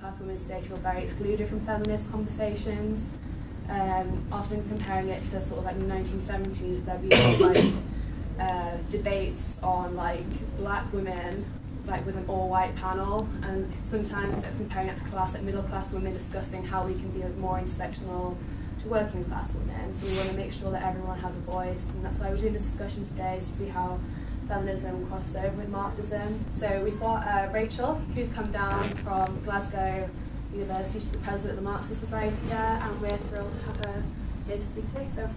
class women today feel very excluded from feminist conversations, often comparing it to sort of like the 1970s, there'd be like debates on like black women, like with an all-white panel, and sometimes it's comparing it to class, like middle class women discussing how we can be more intersectional to working class women. So we want to make sure that everyone has a voice, and that's why we're doing this discussion today, is to see how feminism crosses over with Marxism. So we've got Rachel, who's come down from Glasgow University. She's the president of the Marxist Society here, and we're thrilled to have her here to speak today. So,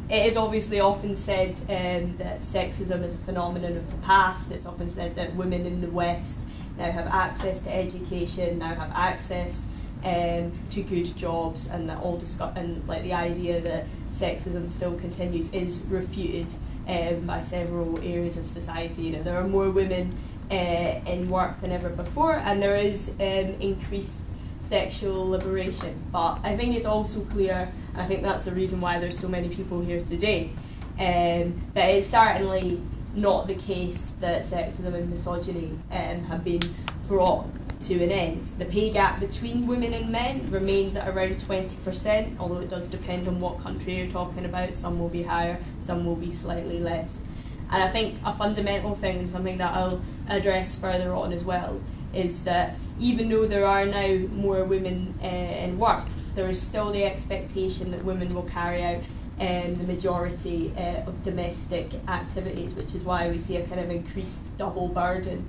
it is obviously often said that sexism is a phenomenon of the past. It's often said that women in the West now have access to education, now have access to good jobs, and that like the idea that sexism still continues is refuted by several areas of society. You know, there are more women in work than ever before, and there is increased sexual liberation. But I think it's also clear, I think that's the reason why there's so many people here today, that it's certainly not the case that sexism and misogyny have been brought to an end. The pay gap between women and men remains at around 20%, although it does depend on what country you're talking about. Some will be higher, some will be slightly less. And I think a fundamental thing, and something that I'll address further on as well, is that even though there are now more women in work, there is still the expectation that women will carry out the majority of domestic activities, which is why we see a kind of increased double burden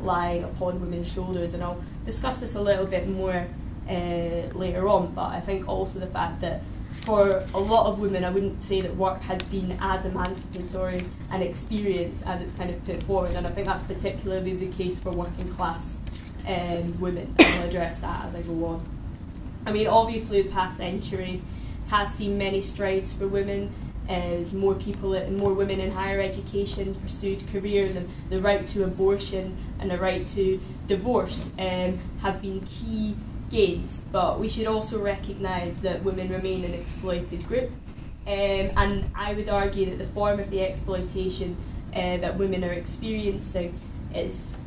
lying upon women's shoulders. And I'll discuss this a little bit more later on, but I think also the fact that for a lot of women, I wouldn't say that work has been as emancipatory an experience as it's kind of put forward, and I think that's particularly the case for working class women. I'll address that as I go on. I mean, obviously the past century has seen many strides for women, as more women in higher education pursued careers, and the right to abortion and the right to divorce have been key gains. But we should also recognise that women remain an exploited group, and I would argue that the form of the exploitation that women are experiencing is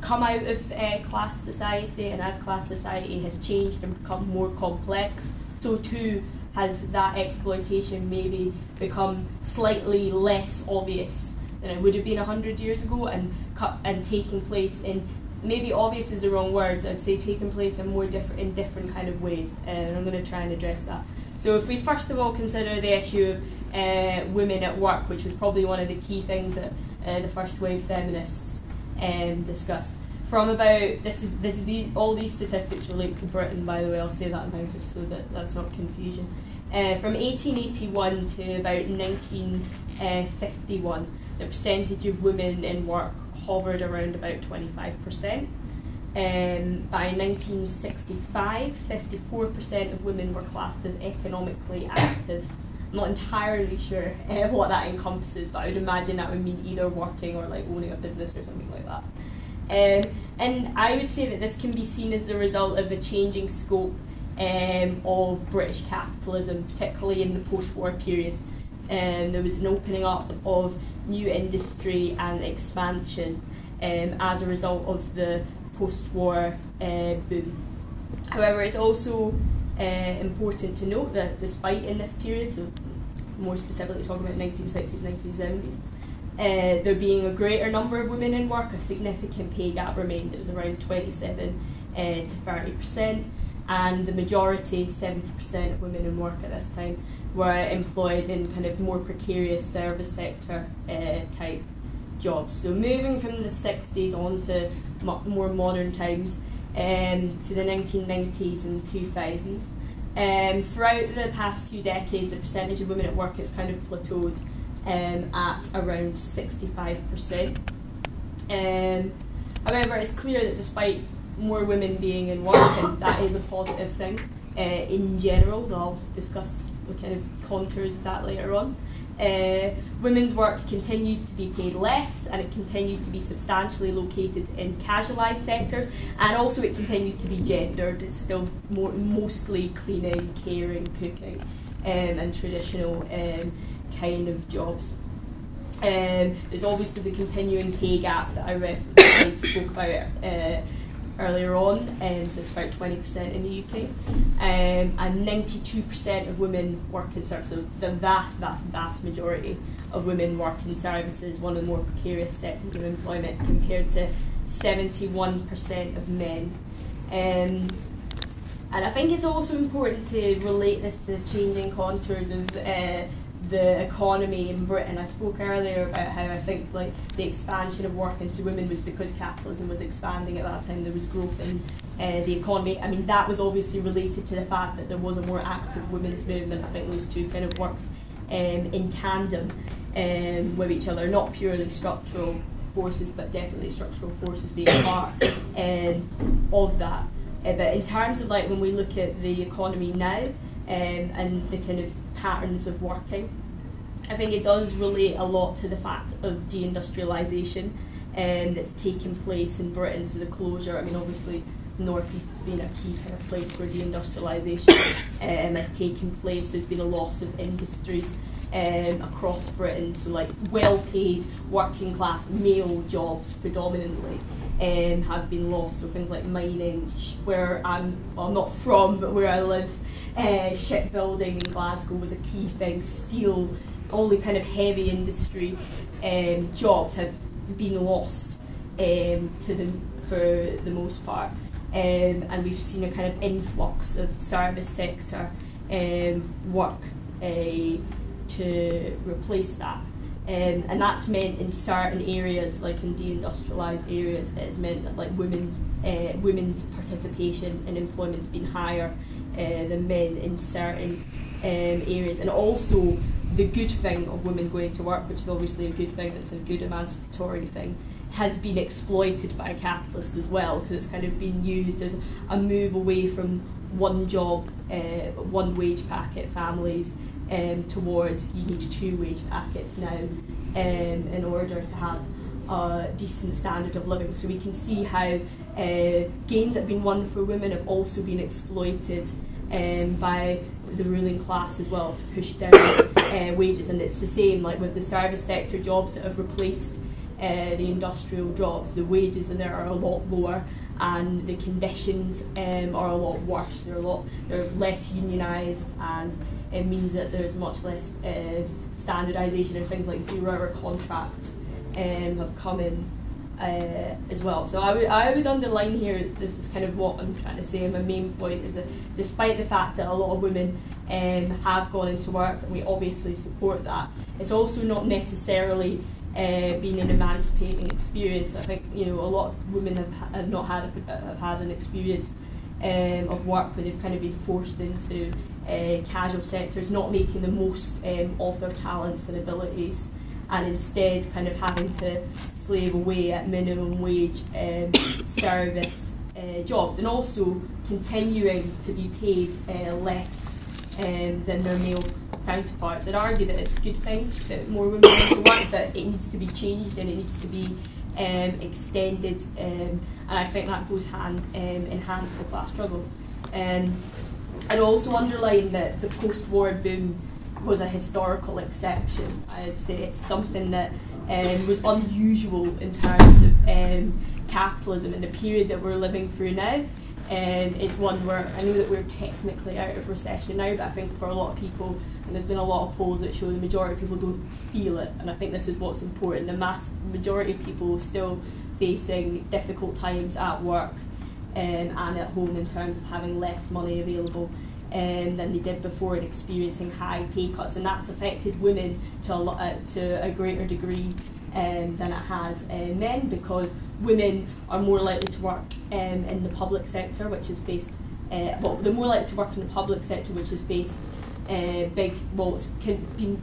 come out of class society, and as class society has changed and become more complex, so too has that exploitation maybe become slightly less obvious than it would have been 100 years ago, and taking place in, maybe obvious is the wrong word, I'd say taking place in different kind of ways, and I'm going to try and address that. So if we first of all consider the issue of women at work, which was probably one of the key things that the first wave feminists discussed. From about, all these statistics relate to Britain, by the way, I'll say that now just so that that's not confusion. From 1881 to about 1951, the percentage of women in work hovered around about 25%. By 1965, 54% of women were classed as economically active. I'm not entirely sure what that encompasses, but I would imagine that would mean either working or like owning a business or something like that. And I would say that this can be seen as a result of a changing scope of British capitalism, particularly in the post-war period. There was an opening up of new industry and expansion as a result of the post-war boom. However, it's also important to note that despite in this period, so more specifically talking about 1960s, 1970s, there being a greater number of women in work, a significant pay gap remained. It was around 27 to 30%, and the majority, 70% of women in work at this time, were employed in kind of more precarious service sector type jobs. So moving from the 60s on to more modern times, to the 1990s and 2000s. Throughout the past 2 decades, the percentage of women at work has kind of plateaued at around 65%. However, it's clear that despite more women being in work, and that is a positive thing in general, though I'll discuss the kind of contours of that later on, women's work continues to be paid less, and it continues to be substantially located in casualised sectors, and also it continues to be gendered. It's still mostly cleaning, caring, cooking, and traditional kind of jobs. There's obviously the continuing pay gap that I spoke about earlier on, so it's about 20% in the UK, and 92% of women work in services. So the vast majority of women work in services, one of the more precarious sectors of employment, compared to 71% of men. And I think it's also important to relate this to the changing contours of the economy in Britain. I spoke earlier about how I think like the expansion of work into women was because capitalism was expanding at that time. There was growth in the economy. I mean, that was obviously related to the fact that there was a more active women's movement. I think those two kind of worked in tandem with each other, not purely structural forces, but definitely structural forces being part of that. But in terms of like when we look at the economy now and the kind of patterns of working, I think it does relate a lot to the fact of deindustrialisation that's taken place in Britain. So the closure, I mean, obviously the North East has been a key kind of place where deindustrialisation has taken place. There's been a loss of industries across Britain, so like well-paid working class male jobs predominantly have been lost. So things like mining, where I'm, well, not from, but where I live, shipbuilding in Glasgow was a key thing. Steel, all the kind of heavy industry jobs have been lost to them for the most part, and we've seen a kind of influx of service sector work to replace that. And that's meant in certain areas, like in deindustrialised areas, it's meant that like women's participation in employment's been higher than men in certain areas. And also the good thing of women going to work, which is obviously a good thing, it's a good emancipatory thing, has been exploited by capitalists as well, because it's kind of been used as a move away from one job, one wage packet families, towards you need 2 wage packets now in order to have a decent standard of living. So we can see how gains that have been won for women have also been exploited by the ruling class as well to push down wages. And it's the same like with the service sector jobs that have replaced the industrial jobs. The wages in there are a lot lower, and the conditions are a lot worse. They're less unionised, and it means that there's much less standardisation, and things like 0-hour contracts have come in as well. So I would underline here, this is kind of what I'm trying to say, and my main point is that despite the fact that a lot of women have gone into work, and we obviously support that, it's also not necessarily been an emancipating experience. I think a lot of women have had an experience of work where they've kind of been forced into casual sectors, not making the most of their talents and abilities, and instead kind of having to slave away at minimum wage service jobs, and also continuing to be paid less than their male counterparts. I'd argue that it's a good thing that more women go to work, but it needs to be changed and it needs to be extended, and I think that goes hand in hand with the class struggle. I'd also underline that the post-war boom was a historical exception. I'd say it's something that was unusual in terms of capitalism, in the period that we're living through now. It's one where I know that we're technically out of recession now, but I think for a lot of people, and there's been a lot of polls that show the majority of people don't feel it, and I think this is what's important. The majority of people are still facing difficult times at work and at home in terms of having less money available than they did before, and experiencing high pay cuts, and that's affected women to a greater degree than it has men, because women are more likely to work in the public sector, which is based they're more likely to work in the public sector, which is based it's been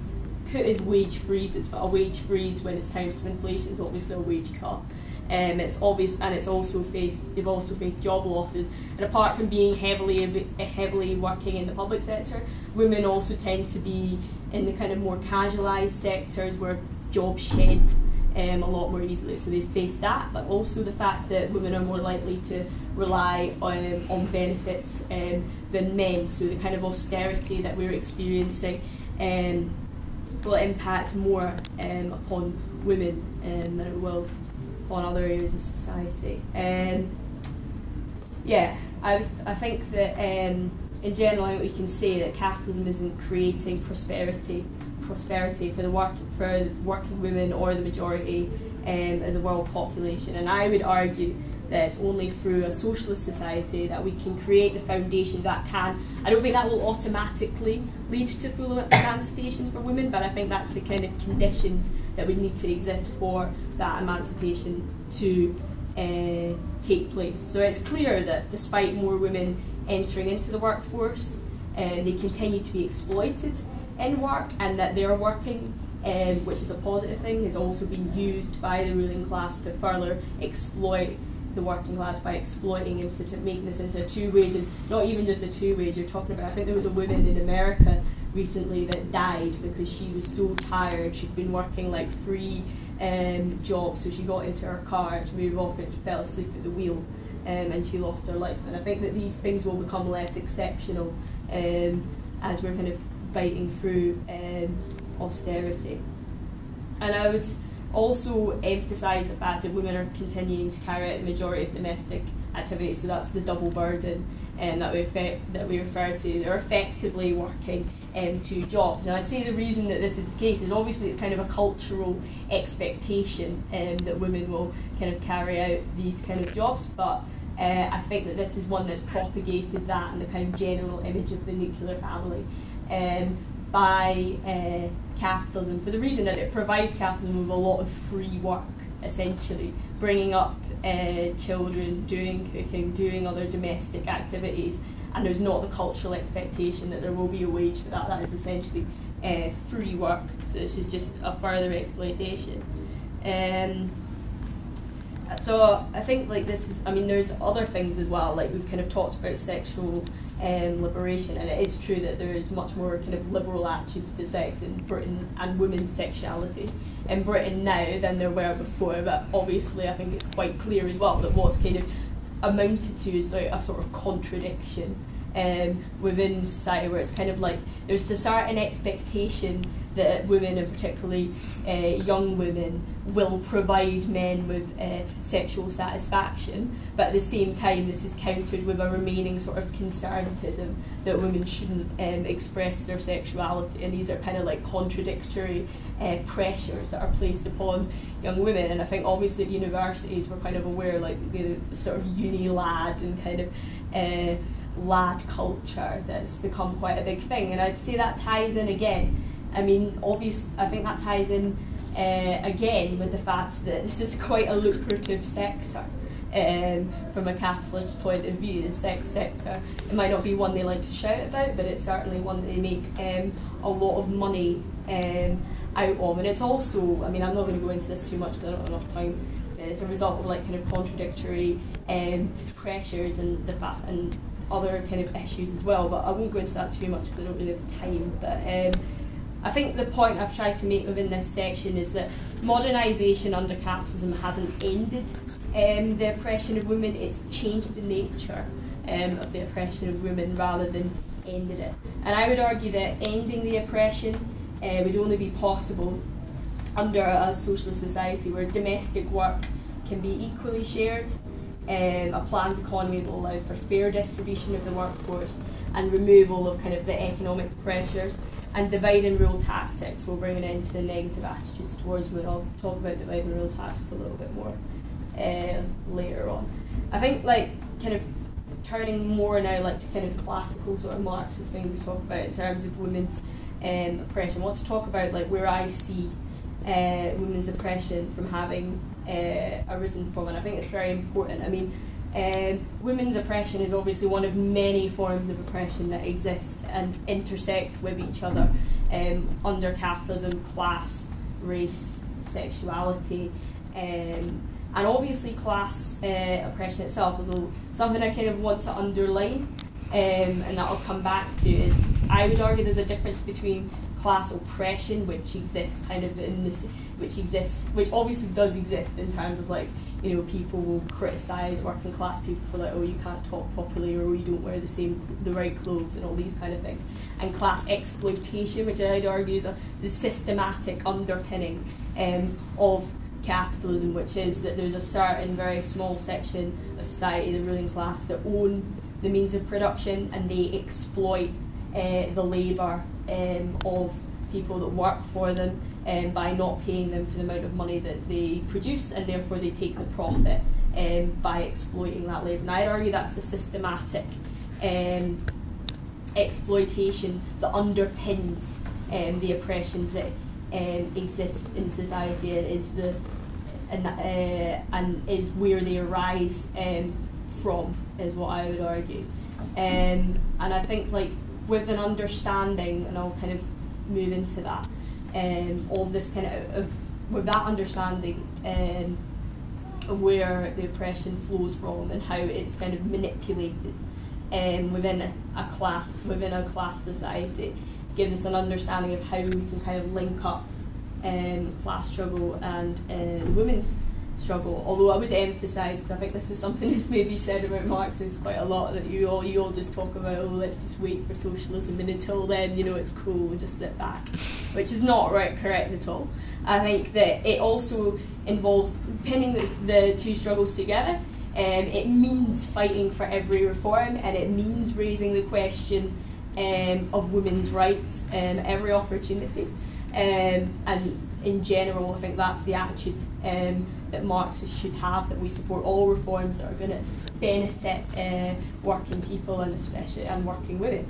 put as wage freezes, but a wage freeze when it's times of inflation is obviously a wage cut. It's obvious, and they've also faced job losses. And apart from being heavily working in the public sector, women also tend to be in the kind of more casualised sectors where jobs shed a lot more easily. So they face that, but also the fact that women are more likely to rely on benefits than men. So the kind of austerity that we're experiencing will impact more upon women than it will on other areas of society. Yeah, I think that in general we can say that capitalism isn't creating prosperity for the working women or the majority of the world population, and I would argue that it's only through a socialist society that we can create the foundation that can. I don't think that will automatically lead to full emancipation for women, but I think that's the kind of conditions that would need to exist for that emancipation to take place. So it's clear that despite more women entering into the workforce, they continue to be exploited in work, and that their working, which is a positive thing, is also being used by the ruling class to further exploit the working class by exploiting making this into a two-wage, and not even just a two-wage. You're talking about, I think there was a woman in America recently that died because she was so tired. She'd been working like 3 jobs, so she got into her car to move off and she fell asleep at the wheel, and she lost her life. And I think that these things will become less exceptional as we're kind of fighting through austerity. And I would also emphasise the fact that women are continuing to carry out the majority of domestic activities, so that's the double burden that we refer to. They're effectively working 2 jobs. And I'd say the reason that this is the case is obviously it's kind of a cultural expectation that women will kind of carry out these kind of jobs, but I think that this is one that's propagated that and the kind of general image of the nuclear family by capitalism, for the reason that it provides capitalism with a lot of free work, essentially, bringing up children, doing cooking, doing other domestic activities, and there's not the cultural expectation that there will be a wage for that. That is essentially free work, so this is just a further exploitation. So I think like this is, I mean, there's other things as well, like we've kind of talked about sexual liberation, and it is true that there is much more kind of liberal attitudes to sex in Britain and women's sexuality in Britain now than there were before, but obviously I think it's quite clear as well that what's kind of amounted to is like a sort of contradiction within society, where it's kind of like there's a certain expectation that women, and particularly young women, will provide men with sexual satisfaction, but at the same time this is countered with a remaining sort of conservatism that women shouldn't express their sexuality, and these are kind of like contradictory pressures that are placed upon young women. And I think obviously at universities we're kind of aware like the sort of uni lad and kind of lad culture that's become quite a big thing, and I'd say that ties in again. I mean, I think that ties in again with the fact that this is quite a lucrative sector from a capitalist point of view, the sex sector. It might not be one they like to shout about, but it's certainly one that they make a lot of money out of. And it's also, I mean, I'm not going to go into this too much because I don't have enough time. It's a result of like kind of contradictory pressures and the fact and other kind of issues as well, but I won't go into that too much because I don't really have time. But I think the point I've tried to make within this section is that modernisation under capitalism hasn't ended the oppression of women, it's changed the nature of the oppression of women rather than ended it. And I would argue that ending the oppression would only be possible under a socialist society where domestic work can be equally shared, a planned economy will allow for fair distribution of the workforce and removal of kind of the economic pressures, and divide and rule tactics will bring an end to the negative attitudes towards women. I'll talk about divide and rule tactics a little bit more later on. I think like kind of turning more now like to kind of classical sort of Marxist things we talk about in terms of women's oppression. I want to talk about like where I see women's oppression from having arisen from, and I think it's very important. I mean, women's oppression is obviously one of many forms of oppression that exist and intersect with each other under capitalism, class, race, sexuality, and obviously class oppression itself, although something I kind of want to underline and that I'll come back to is I would argue there's a difference between class oppression, which exists kind of in this, which obviously does exist in terms of like, you know, people will criticise working class people for like, oh, you can't talk properly, or oh, you don't wear the right clothes and all these kind of things, and class exploitation, which I'd argue is the systematic underpinning of capitalism, which is that there's a certain very small section of society, the ruling class, that own the means of production, and they exploit the labour of people that work for them by not paying them for the amount of money that they produce, and therefore they take the profit by exploiting that labour. And I'd argue that's a systematic exploitation that underpins the oppressions that exist in society, and is where they arise from, is what I would argue. And I think, like, with an understanding, and I'll kind of move into that, of this kind of with that understanding of where the oppression flows from and how it's kind of manipulated within a class society, gives us an understanding of how we can kind of link up class struggle and women's struggle. Although I would emphasise, because I think this is something that's maybe said about Marxists quite a lot, that you all just talk about, oh, let's just wait for socialism, and until then, you know, it's cool, we'll just sit back, which is not correct at all. I think that it also involves pinning the two struggles together. It means fighting for every reform, and it means raising the question of women's rights every opportunity. And in general, I think that's the attitude that Marxists should have, that we support all reforms that are going to benefit working people, and especially working women.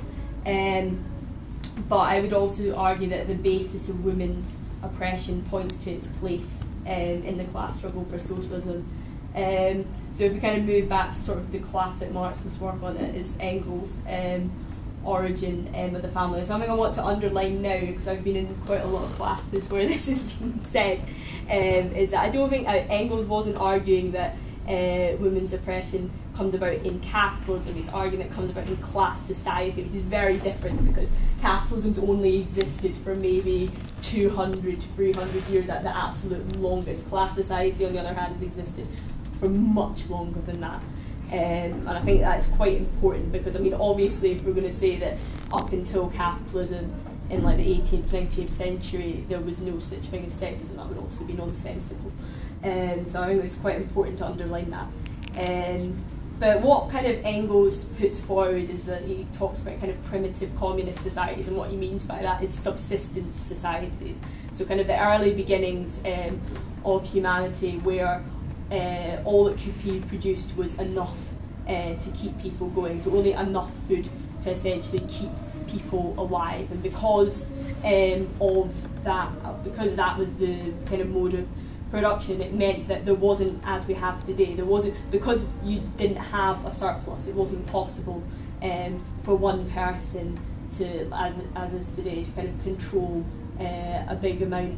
But I would also argue that the basis of women's oppression points to its place in the class struggle for socialism. So if we kind of move back to sort of the classic Marxist work on it, is Engels' origin of the family. Something I want to underline now, because I've been in quite a lot of classes where this has been said, is that I don't think Engels wasn't arguing that women's oppression comes about in capitalism. He's arguing that it comes about in class society, which is very different, because capitalism's only existed for maybe 200, 300 years at the absolute longest. Class society, on the other hand, has existed for much longer than that. And I think that's quite important, because, I mean, obviously, if we're going to say that up until capitalism in like the 18th, 19th century, there was no such thing as sexism, that would also be nonsensical. So I think it's quite important to underline that. But what kind of Engels puts forward is that he talks about kind of primitive communist societies, and what he means by that is subsistence societies. So kind of the early beginnings of humanity, where all that could be produced was enough to keep people going, so only enough food to essentially keep people alive. And because of that, because that was the kind of mode of production, it meant that there wasn't, as we have today, there wasn't, because you didn't have a surplus, it wasn't possible for one person to, as is today, to kind of control a big amount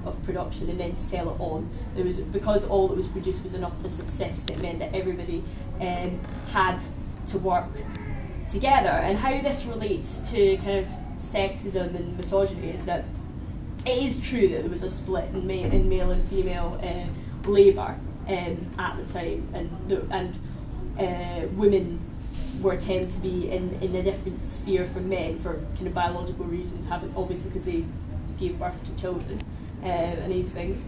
of production and then sell it on. There was, because all that was produced was enough to subsist, it meant that everybody had to work together. And how this relates to kind of sexism and misogyny is that it is true that there was a split in male and female labour at the time, and women were tend to be in a different sphere from men for kind of biological reasons, obviously because they gave birth to children and these things.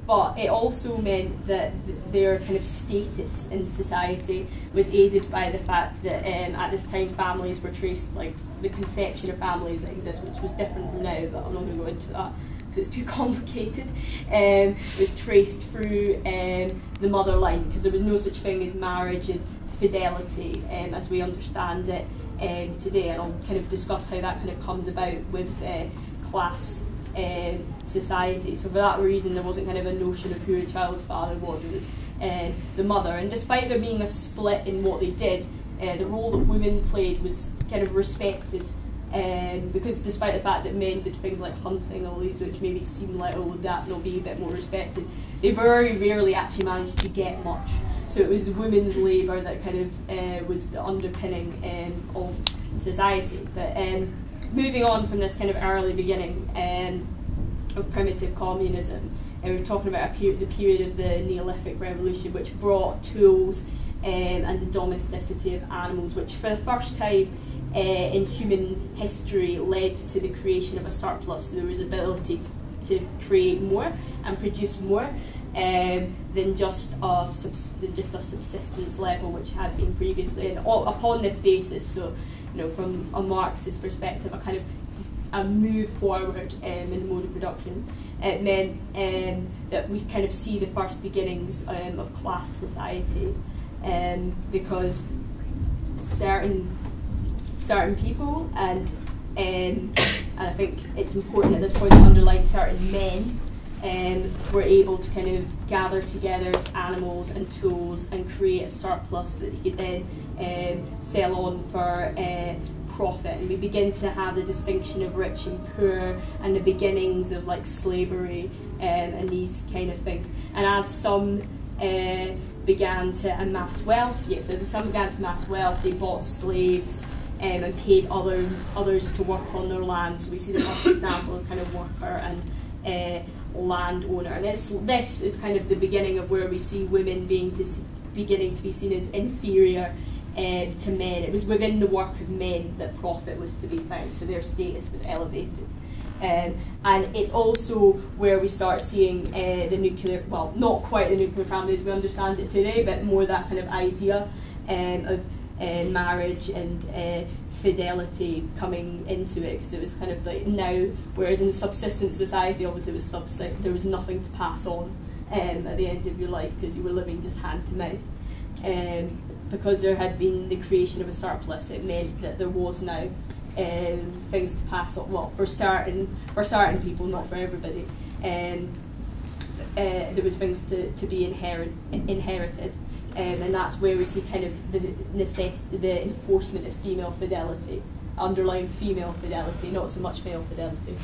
But it also meant that their kind of status in society was aided by the fact that at this time families were traced, like the conception of families that exist, which was different from now, but I'm not going to go into that because it's too complicated, was traced through the mother line, because there was no such thing as marriage and fidelity as we understand it today. And I'll kind of discuss how that kind of comes about with class society. So for that reason, there wasn't kind of a notion of who a child's father was. It was the mother. And despite there being a split in what they did, the role that women played was kind of respected, because despite the fact that men did things like hunting, all these which maybe seem like, oh, would that not be a bit more respected, they very rarely actually managed to get much. So it was women's labour that kind of was the underpinning of society. But moving on from this kind of early beginning of primitive communism, we're talking about the period of the Neolithic Revolution, which brought tools and the domesticity of animals, which for the first time in human history led to the creation of a surplus. So there was ability to create more and produce more. than just a subsistence level, which had been previously. And upon this basis, so from a Marxist perspective, a move forward in the mode of production, it meant that we kind of see the first beginnings of class society, because certain people and I think it's important at this point to underline certain men were able to kind of gather together as animals and tools and create a surplus that he could then sell on for profit. And we begin to have the distinction of rich and poor and the beginnings of like slavery and these kind of things. And as some began to amass wealth, as some began to amass wealth, they bought slaves and paid others to work on their land. So we see the first example of kind of worker and landowner. And this is kind of the beginning of where we see women beginning to be seen as inferior to men. It was within the work of men that profit was to be found, so their status was elevated. And it's also where we start seeing the nuclear, well, not quite the nuclear family as we understand it today, but more that kind of idea of marriage and fidelity coming into it, because it was kind of like now, whereas in subsistence society, obviously there was nothing to pass on at the end of your life because you were living just hand to mouth. Because there had been the creation of a surplus, it meant that there was now things to pass on. Well, for certain people, not for everybody. There was things to be inherited. And that's where we see kind of the enforcement of female fidelity, underlying female fidelity, not so much male fidelity,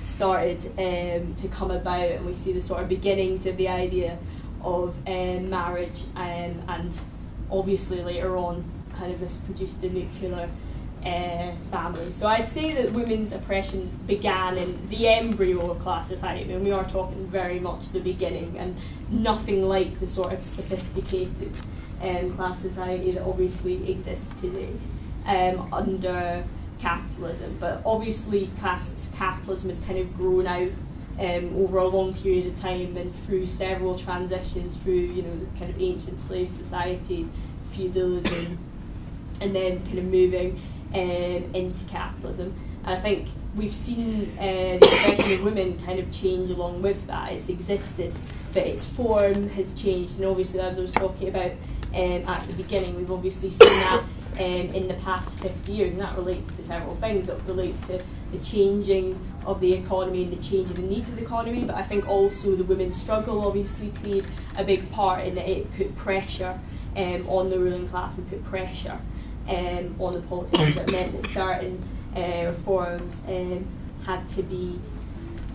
started to come about, and we see the sort of beginnings of the idea of marriage, and obviously later on kind of this produced the nuclear family. So I'd say that women's oppression began in the embryo of class society, and we are talking very much the beginning, and nothing like the sort of sophisticated class society that obviously exists today under capitalism. But obviously capitalism has kind of grown out over a long period of time and through several transitions, through the kind of ancient slave societies, feudalism, and then kind of moving into capitalism. And I think we've seen the oppression of women kind of change along with that. It's existed, but its form has changed. And obviously, as I was talking about at the beginning, we've obviously seen that in the past 50 years, and that relates to several things. It relates to the changing of the economy and the changing the needs of the economy, but I think also the women's struggle obviously played a big part in that it put pressure on the ruling class and put pressure on the politicians. That meant that certain reforms had to be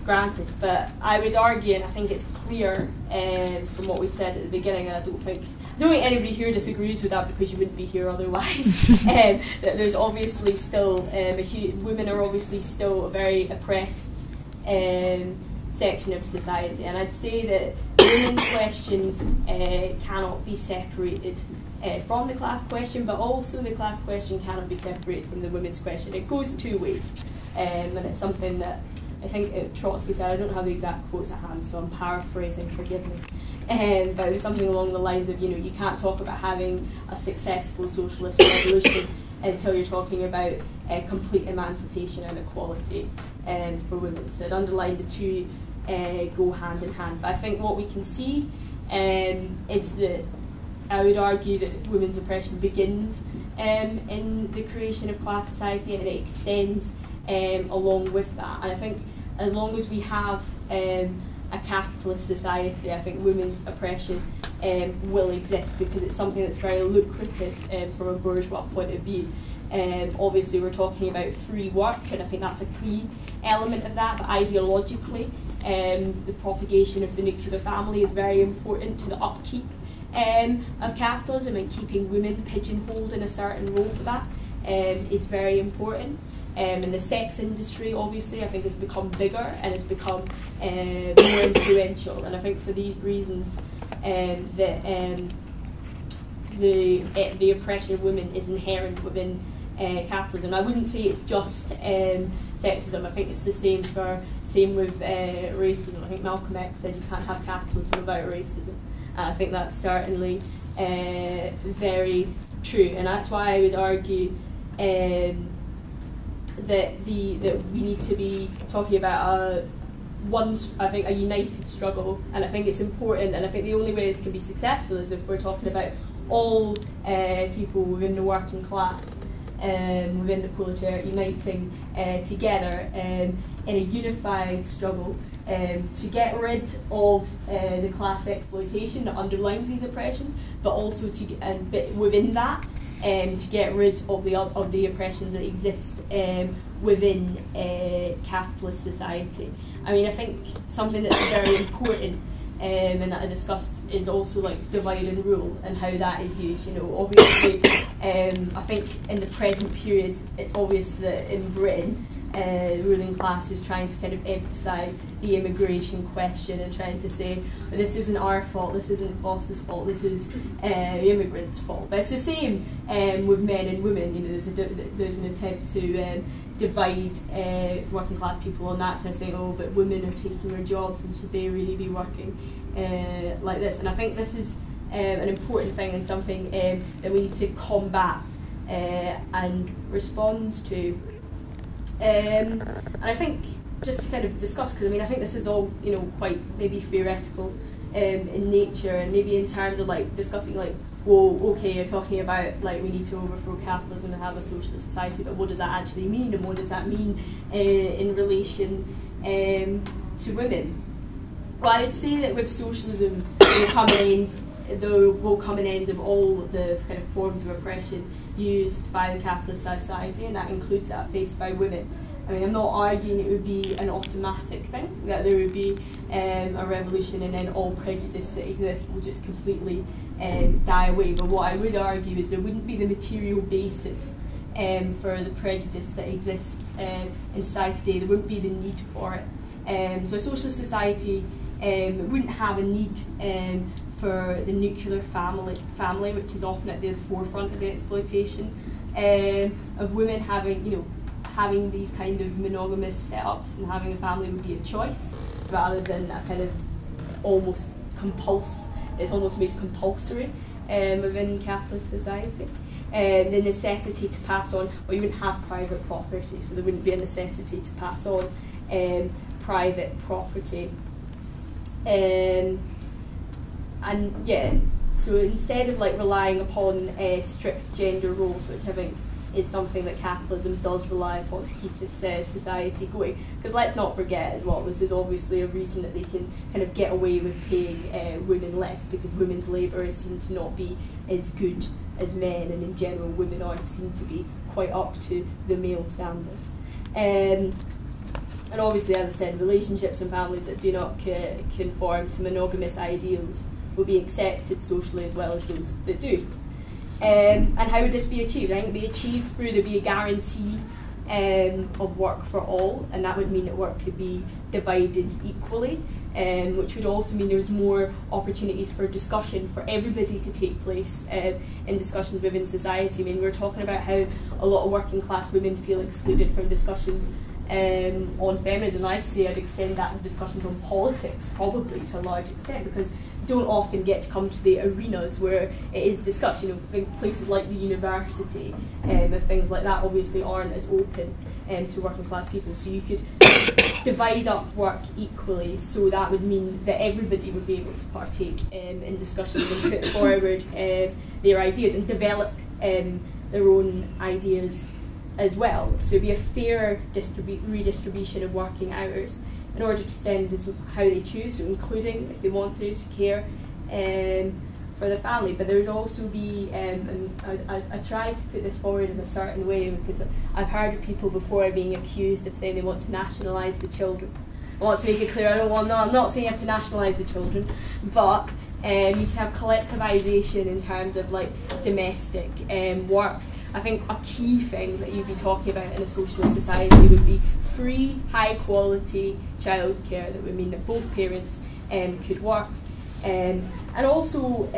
granted. But I would argue, and I think it's clear from what we said at the beginning, and I don't think anybody here disagrees with that because you wouldn't be here otherwise, that there's obviously still, women are obviously still a very oppressed section of society. And I'd say that the women's question cannot be separated from the class question, but also the class question cannot be separated from the women's question. It goes two ways, and it's something that I think Trotsky said. I don't have the exact quotes at hand, so I'm paraphrasing, forgive me. But it was something along the lines of, you can't talk about having a successful socialist revolution until you're talking about complete emancipation and equality for women. So it underlined the two go hand in hand. But I think what we can see is that I would argue that women's oppression begins in the creation of class society, and it extends along with that. And I think as long as we have a capitalist society, I think women's oppression will exist, because it's something that's very lucrative from a bourgeois point of view. Obviously we're talking about free work, and I think that's a key element of that, but ideologically the propagation of the nuclear family is very important to the upkeep of capitalism, and keeping women pigeonholed in a certain role for that is very important. And the sex industry, obviously, I think has become bigger and has become more influential. And I think for these reasons, that the oppression of women is inherent within capitalism. I wouldn't say it's just sexism. I think it's the same with racism. I think Malcolm X said you can't have capitalism without racism. And I think that's certainly very true, and that's why I would argue that we need to be talking about a united struggle, and I think it's important, and I think the only way this can be successful is if we're talking about all people within the working class, within the proletariat, uniting together in a unified struggle to get rid of the class exploitation that underlines these oppressions, but also within that to get rid of the oppressions that exist within capitalist society. I mean, I think something that's very important and that I discussed is also like divide and rule and how that is used. You know, obviously, I think in the present period, it's obvious that in Britain, the ruling class is trying to kind of emphasise the immigration question and trying to say, this isn't our fault, this isn't the boss's fault, this is the immigrants' fault. But it's the same with men and women. You know, there's an attempt to divide working class people on that, kind of saying, oh, but women are taking our jobs and should they really be working like this? And I think this is an important thing and something that we need to combat and respond to. And I think just to kind of discuss, because I mean I think this is all, you know, quite maybe theoretical in nature, and maybe in terms of like discussing like, well, okay, you're talking about like we need to overthrow capitalism and have a socialist society, but what does that actually mean, and what does that mean in relation to women? Well, I would say that with socialism there will come an end of all the kind of forms of oppression used by the capitalist society, and that includes that faced by women. I mean, I'm not arguing it would be an automatic thing, that there would be a revolution and then all prejudice that exists will just completely die away. But what I would argue is there wouldn't be the material basis for the prejudice that exists in society today. There wouldn't be the need for it. So a socialist society wouldn't have a need for the nuclear family, which is often at the forefront of the exploitation of women. Having these kind of monogamous setups and having a family would be a choice rather than a kind of almost it's almost made compulsory within capitalist society. The necessity to pass on, well, you wouldn't have private property, so there wouldn't be a necessity to pass on private property. And yeah, so instead of like relying upon strict gender roles, which I think is something that capitalism does rely upon to keep this society going, because let's not forget as well, this is obviously a reason that they can kind of get away with paying women less, because women's labour is seen to not be as good as men, and in general women aren't seen to be quite up to the male standard. And obviously, as I said, relationships and families that do not conform to monogamous ideals will be accepted socially as well as those that do. And how would this be achieved? I think it would be achieved through there be a guarantee of work for all, and that would mean that work could be divided equally, which would also mean there's more opportunities for discussion for everybody to take place in discussions within society. I mean, we're talking about how a lot of working class women feel excluded from discussions on feminism. I'd say I'd extend that to discussions on politics, probably to a large extent, because you don't often get to come to the arenas where it is discussed. You know, places like the university and things like that obviously aren't as open to working class people. So you could divide up work equally, so that would mean that everybody would be able to partake in discussions and put forward their ideas and develop their own ideas as well. So it'd be a fair redistribution of working hours in order to extend into how they choose, so including, if they want to care for the family. But there would also be, and I try to put this forward in a certain way, because I've heard of people before being accused of saying they want to nationalise the children. I want to make it clear, I'm not saying you have to nationalise the children, but you can have collectivisation in terms of like domestic work. I think a key thing that you'd be talking about in a socialist society would be free, high-quality childcare that would mean that both parents could work. And also,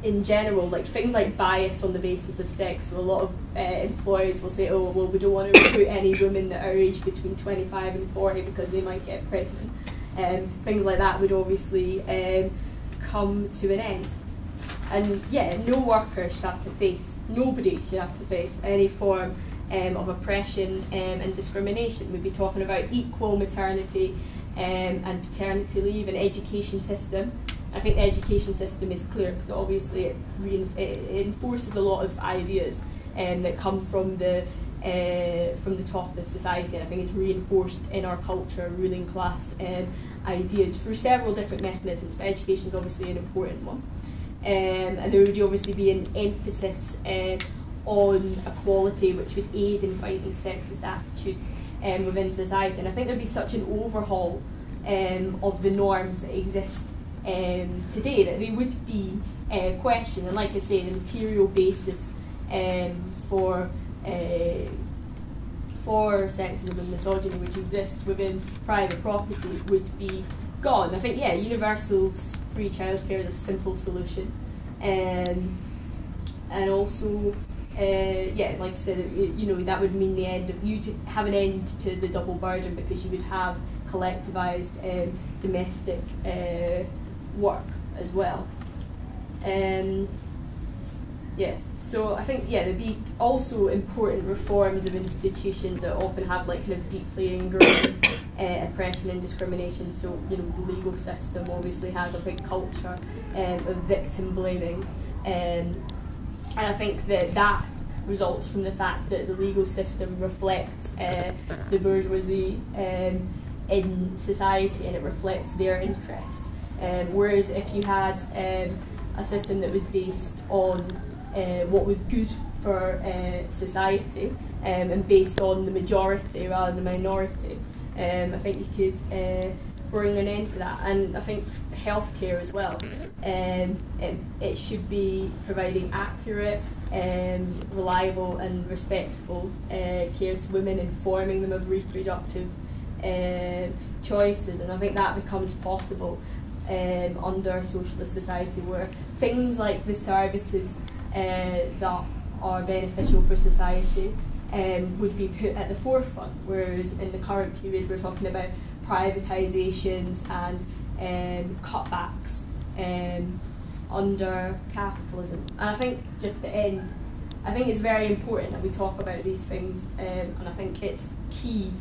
in general, like things like bias on the basis of sex. So a lot of employers will say, oh, well, we don't want to recruit any women that are aged between 25 and 40 because they might get pregnant. Things like that would obviously come to an end. And yeah, no worker should have to face, nobody should have to face any form of oppression and discrimination. We'd be talking about equal maternity and paternity leave, an education system. I think the education system is clear because obviously it enforces a lot of ideas that come from the top of society, and I think it's reinforced in our culture, ruling class ideas through several different mechanisms, but education is obviously an important one. And there would obviously be an emphasis on equality, which would aid in fighting sexist attitudes within society. And I think there'd be such an overhaul of the norms that exist today that they would be questioned. And like I say, the material basis for sexism and misogyny which exists within private property would be gone. I think, yeah, universal free childcare is a simple solution, and also, yeah, like I said, you know, that would mean the end of, you'd have an end to the double burden because you would have collectivised domestic work as well. Yeah, so I think, yeah, there'd be also important reforms of institutions that often have like kind of deeply ingrained oppression and discrimination. So, you know, the legal system obviously has a big culture of victim blaming, and I think that results from the fact that the legal system reflects the bourgeoisie in society, and it reflects their interest. Whereas if you had a system that was based on what was good for society and based on the majority rather than the minority, I think you could bring an end to that. And I think healthcare as well, it should be providing accurate, reliable and respectful care to women, informing them of reproductive choices, and I think that becomes possible under a socialist society where things like the services that are beneficial for society would be put at the forefront, whereas in the current period we're talking about privatisations and cutbacks under capitalism. And I think, just to end, I think it's very important that we talk about these things, and I think it's key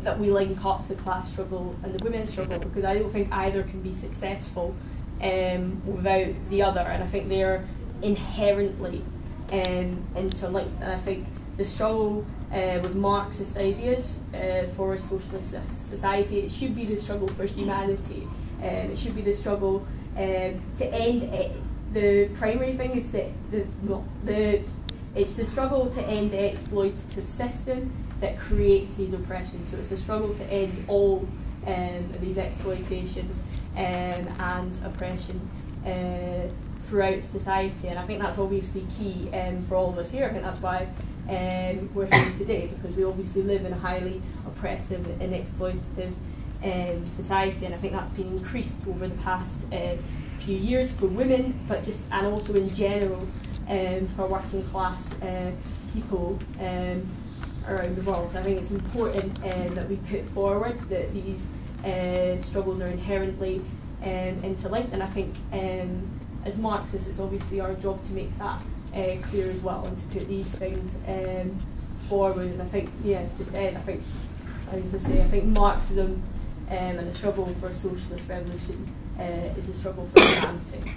that we link up the class struggle and the women's struggle, because I don't think either can be successful without the other, and I think they're inherently interlinked. And I think the struggle with Marxist ideas for a socialist society, it should be the struggle for humanity. It should be the struggle to end it. The primary thing is that it's the struggle to end the exploitative system that creates these oppressions. So it's a struggle to end all these exploitations and oppression throughout society. And I think that's obviously key for all of us here. I think that's why we're here today, because we obviously live in a highly oppressive and exploitative society, and I think that's been increased over the past few years for women, but and also in general for working class people around the world. So I think it's important that we put forward that these struggles are inherently interlinked, and I think as Marxists it's obviously our job to make that clear as well, and to put these things forward. And I think, yeah, just I think, as I say, I think Marxism and the struggle for a socialist revolution is a struggle for humanity.